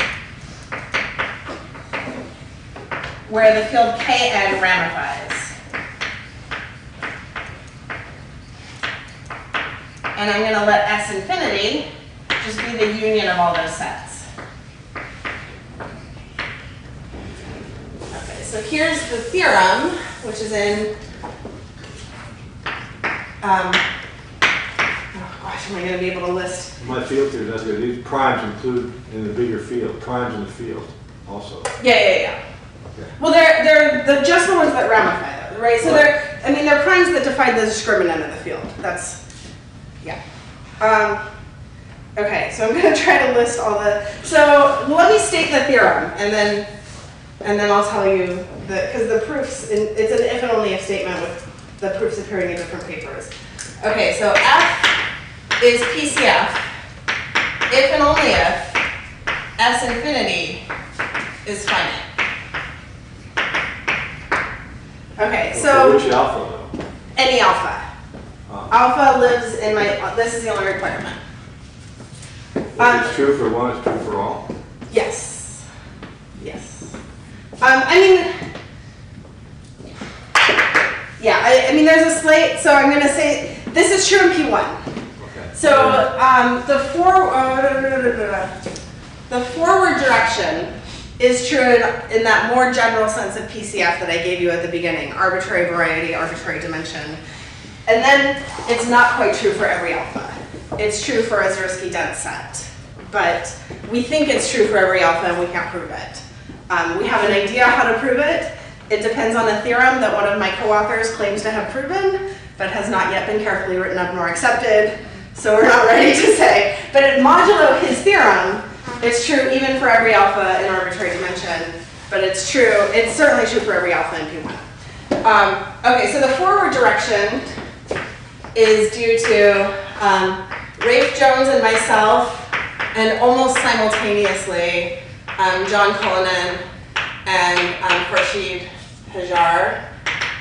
where the field Kn ramifies. And I'm going to let S infinity just be the union of all those sets. Okay, so here's the theorem, which is in, oh gosh, am I going to be able to list? My field theory, that's good. These primes include in the bigger field, primes in the field also. Yeah. Well, they're just the ones that ramify, though, right? So they're primes that define the discriminant of the field. That's, yeah. Okay, so I'm going to try to list all the. So let me state the theorem, and then I'll tell you because the proofs. It's an if and only if statement with the proofs appearing in different papers. Okay, so F is PCF if and only if S infinity is finite. Okay, so which alpha though? any alpha. Alpha lives in my, this is the only requirement. If it's true for one, it's true for all? Yes. I mean, there's a slight, so I'm going to say, this is true in P1. Okay. So the forward direction is true in that more general sense of PCF that I gave you at the beginning, arbitrary variety, arbitrary dimension. And then it's not quite true for every alpha. It's true for a Zariski dense set. But we think it's true for every alpha and we can't prove it. We have an idea how to prove it. It depends on a theorem that one of my co-authors claims to have proven, but has not yet been carefully written up nor accepted. So we're not ready to say. But at modulo his theorem, it's true even for every alpha in arbitrary dimension, but it's certainly true for every alpha in P1. Okay, so the forward direction is due to Rafe Jones and myself, and almost simultaneously, John Cullinan and Khurshid Hajar,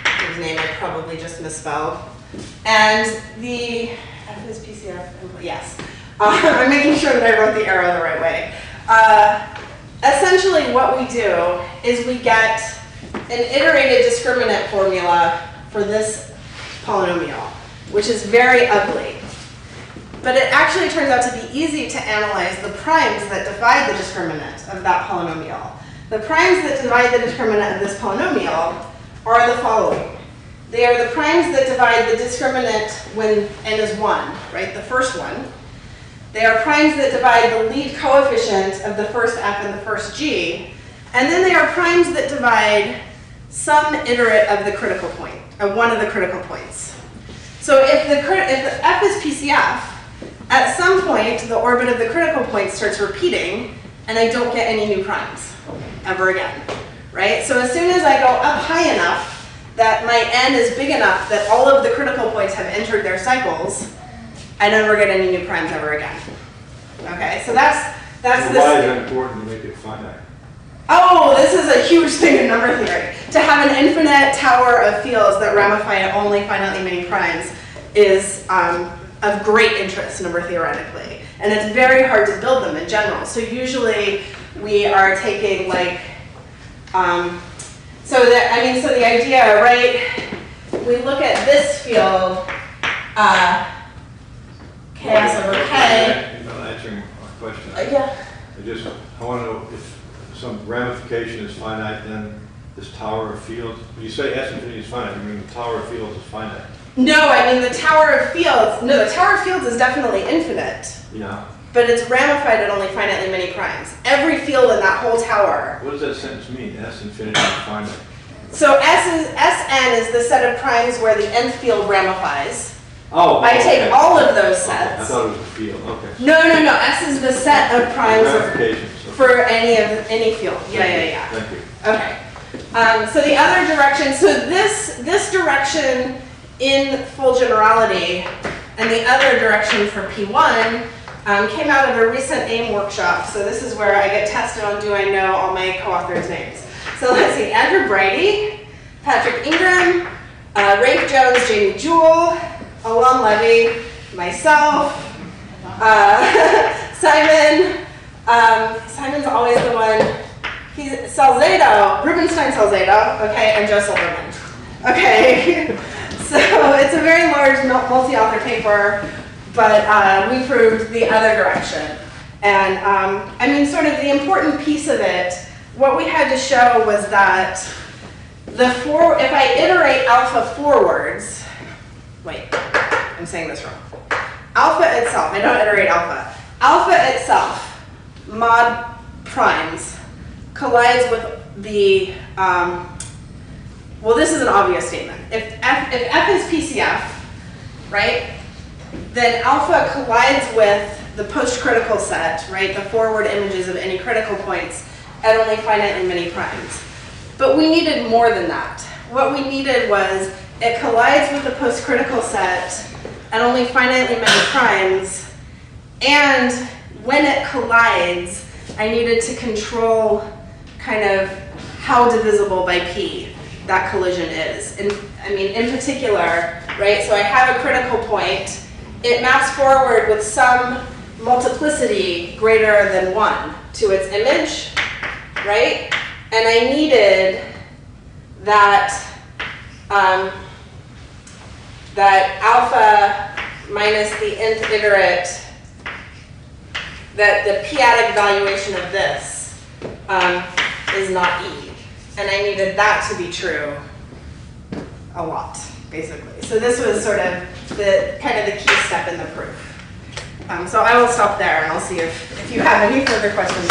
whose name I probably just misspelled. And the, F is PCF, yes. I'm making sure that I wrote the arrow the right way. Essentially what we do is we get an iterated discriminant formula for this polynomial, which is very ugly. But it actually turns out to be easy to analyze the primes that divide the discriminant of that polynomial. The primes that divide the discriminant of this polynomial are the following. They are the primes that divide the discriminant when n is 1, right, the first one. They are primes that divide the lead coefficient of the first f and the first g. And then they are primes that divide some iterate of the critical point, of one of the critical points. So if the f is PCF, at some point the orbit of the critical point starts repeating and I don't get any new primes ever again, right? So as soon as I go up high enough that my n is big enough that all of the critical points have entered their cycles, I never get any new primes ever again. Okay, so that's Why is the. that important to make it finite? Oh, this is a huge thing in number theory. To have an infinite tower of fields that ramify at only finitely many primes is of great interest number theoretically. And it's very hard to build them in general. So usually we are taking like, so the idea, right, we look at this field, chaos over K. You're not answering my question. Yeah. I want to know if some ramification is finite, then this tower of fields, when you say S infinity is finite, you mean the tower of fields is finite? No, I mean the tower of fields, no, the tower of fields is definitely infinite. Yeah. But it's ramified at only finitely many primes. Every field in that whole tower. What does that sentence mean? S infinity is finite. So Sn is the set of primes where the nth field ramifies. Oh, I take okay. all of those Okay, I sets. thought it was a field, okay. No. S is the set of primes Ramifications. Okay. for any field. Yeah. Thank you. Okay. So the other direction, so this direction in full generality and the other direction for P1 came out of a recent AIM workshop. So this is where I get tested on do I know all my co-authors' names. So let's see, Andrew Brady, Patrick Ingram, Rafe Jones, Jamie Jewell, Alon Levy, myself, Simon. Simon's always the one. He's Salzedo, Rubenstein Salzedo, okay, and Joe Silverman. Okay, so it's a very large multi-author paper, but we proved the other direction. And I mean, sort of the important piece of it, what we had to show was that if I iterate alpha forwards, wait, I'm saying this wrong. Alpha itself, I don't iterate alpha. Alpha itself, mod primes, collides with the, well, this is an obvious statement. If f is PCF, right, then alpha collides with the post-critical set, right, the forward images of any critical points at only finitely many primes. But we needed more than that. What we needed was it collides with the post-critical set at only finitely many primes, and when it collides, I needed to control kind of how divisible by p that collision is. And I mean, in particular, right, so I have a critical point, it maps forward with some multiplicity greater than 1 to its image, right? And I needed that that alpha minus the nth iterate, that the p-adic valuation of this is not e. And I needed that to be true a lot, basically. So this was sort of the kind of the key step in the proof. So I will stop there and I'll see if you have any further questions.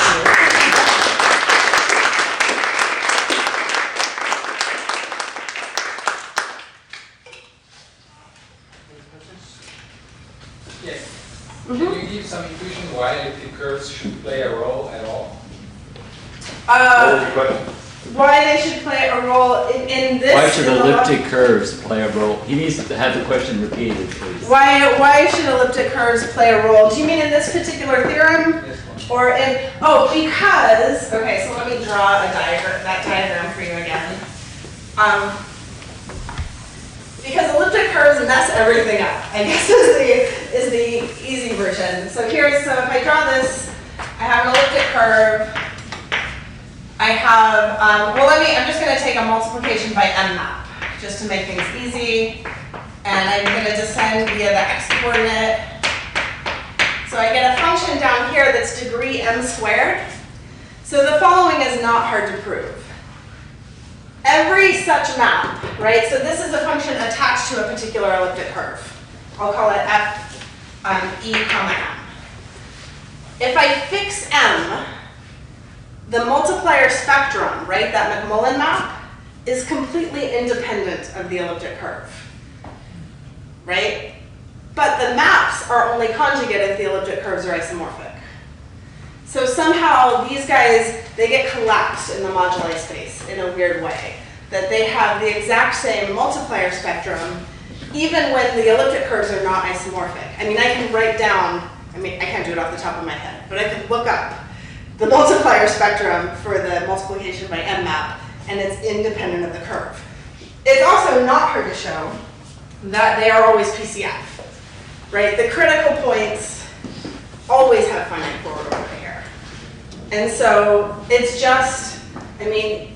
Yes. Can you give some intuition why elliptic curves should play a role at all? What was the question? Why they should play a role in this? Why should in the elliptic curves play a role? He needs to have the question repeated, please. Why should elliptic curves play a role? Do you mean in this particular theorem? Yes, one. Or in, oh, because, okay, so let me draw a diagram, that diagram for you again. Because elliptic curves mess everything up, I guess is the easy version. So here's, so if I draw this, I have an elliptic curve. I have, I'm just going to take a multiplication by m map, just to make things easy. And I'm going to descend via the x-coordinate. So I get a function down here that's degree m squared. So the following is not hard to prove. Every such map, right, so this is a function attached to a particular elliptic curve. I'll call it f e comma m. If I fix m, the multiplier spectrum, right, that McMullen map, is completely independent of the elliptic curve, right? But the maps are only conjugate if the elliptic curves are isomorphic. So somehow these guys, they get collapsed in the moduli space in a weird way, that they have the exact same multiplier spectrum even when the elliptic curves are not isomorphic. I mean, I can write down, I can't do it off the top of my head, but I can look up the multiplier spectrum for the multiplication by M map, and it's independent of the curve. It's also not hard to show that they are always PCF, right? The critical points always have finite forward order here. And so it's just, I mean,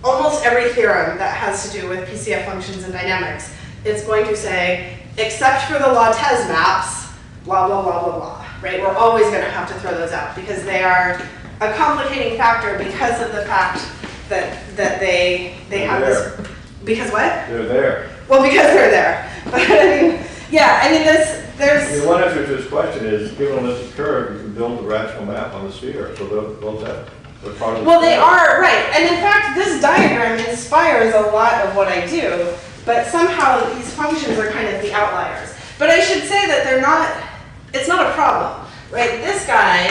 almost every theorem that has to do with PCF functions and dynamics, it's going to say, except for the Lattez maps, blah, blah, blah, blah, blah, right? We're always going to have to throw those out because they are a complicating factor because of the fact that they have this, because what? They're there. Well, because they're there. But I mean, yeah, I mean, there's. The one answer to this question is, given an elliptic curve, you can build a rational map on the sphere, so those have, they're part of the Well, they sphere. are, right. And in fact, this diagram inspires a lot of what I do, but somehow these functions are kind of the outliers. But I should say that they're not, it's not a problem, right? This guy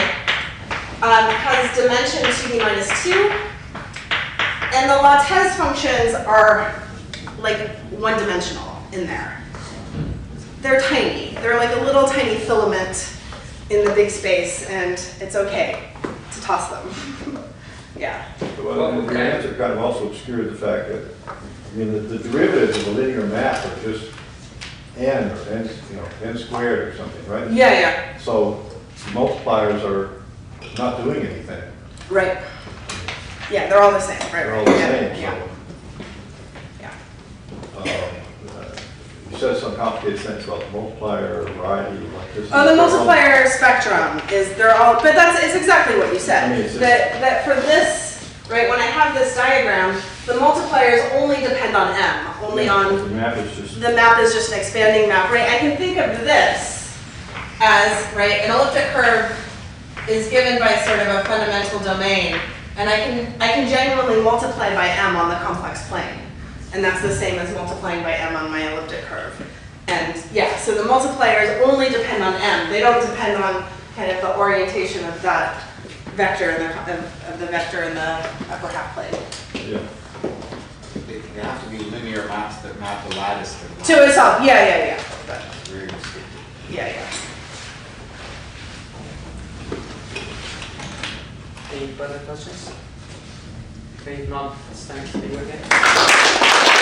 has dimension 2d minus 2, and the Lattez functions are like one-dimensional in there. They're tiny. They're like a little tiny filament in the big space, and it's okay to toss them. Yeah. Well, the answer kind of also obscures the fact that, I mean, the derivatives of a linear map are just n, or n, n squared or something, right? Yeah, yeah. So multipliers are not doing anything. Right. Yeah, they're all the same, right? They're right. all the Yeah, same, yeah. so. Yeah. You said some complicated things about the multiplier, variety, electricity. Oh, the multiplier spectrum is, they're all, but it's exactly what you said. I mean, it's just- that for this, right, when I have this diagram, the multipliers only depend on M, only on, The map is just. the map is just an expanding map, right? I can think of this as, right, an elliptic curve is given by sort of a fundamental domain, and I can genuinely multiply by M on the complex plane. And that's the same as multiplying by M on my elliptic curve. And yeah, so the multipliers only depend on M. They don't depend on kind of the orientation of that vector in of the vector in the upper half plane. Yeah. They have to be linear maps that map the lattice to the To itself, yeah. That's very restricted. Yeah. Any further questions? If not, it's time to see you again.